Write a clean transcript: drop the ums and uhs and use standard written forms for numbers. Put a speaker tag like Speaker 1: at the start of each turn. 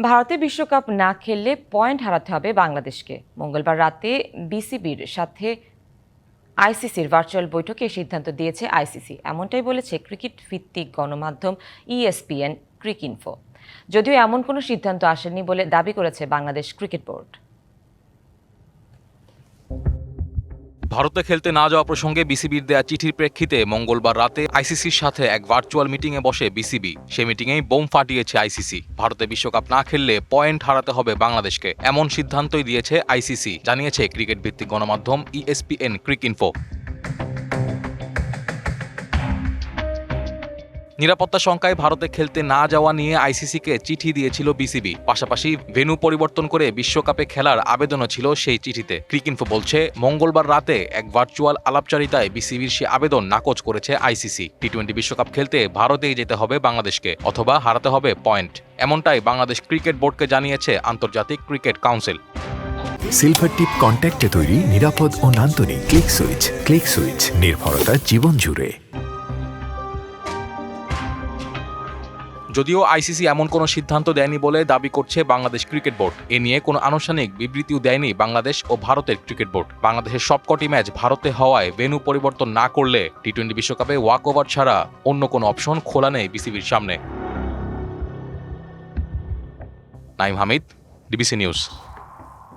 Speaker 1: ভারতে বিশ্বকাপ না খেললে পয়েন্ট হারাতে হবে বাংলাদেশকে। মঙ্গলবার রাতে বিসিবির সাথে আইসিসির ভার্চুয়াল বৈঠকে সিদ্ধান্ত দিয়েছে আইসিসি। এমনটাই বলেছে ক্রিকেট ভিত্তিক গণমাধ্যম ESPN ক্রিকইনফো। যদিও এমন কোনো সিদ্ধান্ত আসেনি বলে দাবি করেছে বাংলাদেশ ক্রিকেট বোর্ড।
Speaker 2: ভারতে খেলতে না যাওয়া প্রসঙ্গে বিসিবির দেয়া চিঠির প্রেক্ষিতে মঙ্গলবার রাতে আইসিসির সাথে এক ভার্চুয়াল মিটিংয়ে বসে বিসিবি। সেই মিটিংয়েই বোম ফাটিয়েছে আইসিসি। ভারতে বিশ্বকাপ না খেললে পয়েন্ট হারাতে হবে বাংলাদেশকে, এমন সিদ্ধান্তই দিয়েছে আইসিসি, জানিয়েছে ক্রিকেট ভিত্তিক গণমাধ্যম ESPN ক্রিকইনফো। নিরাপত্তা শঙ্কায় ভারতে খেলতে না যাওয়া নিয়ে আইসিসিকে চিঠি দিয়েছিল বিসিবি। পাশাপাশি ভেন্যু পরিবর্তন করে বিশ্বকাপে খেলার আবেদনও ছিল সেই চিঠিতে। ক্রিকইনফো বলছে, মঙ্গলবার রাতে এক ভার্চুয়াল আলাপচারিতায় বিসিবির সে আবেদন নাকচ করেছে আইসিসি। টি-20 বিশ্বকাপ খেলতে ভারতেই যেতে হবে বাংলাদেশকে, অথবা হারাতে হবে পয়েন্ট। এমনটাই বাংলাদেশ ক্রিকেট বোর্ডকে জানিয়েছে আন্তর্জাতিক ক্রিকেট কাউন্সিল।
Speaker 3: সিলভার টিপ কন্ট্যাক্টে তৈরি নিরাপদ ও নান্দনিক ক্লিক সুইচ নির্ভরতা জীবন জুড়ে।
Speaker 2: যদিও আইসিসি এমন কোনো সিদ্ধান্ত দেয়নি বলে দাবি করছে বাংলাদেশ ক্রিকেট বোর্ড। এ নিয়ে কোনো আনুষ্ঠানিক বিবৃতিও দেয়নি বাংলাদেশ ও ভারতের ক্রিকেট বোর্ড। বাংলাদেশের সবকটি ম্যাচ ভারতে হওয়ায় ভেন্যু পরিবর্তন না করলে টি-20 বিশ্বকাপে ওয়াক ওভার ছাড়া অন্য কোনো অপশন খোলা নেই বিসিবির সামনে। Naim Hamid, DBC news.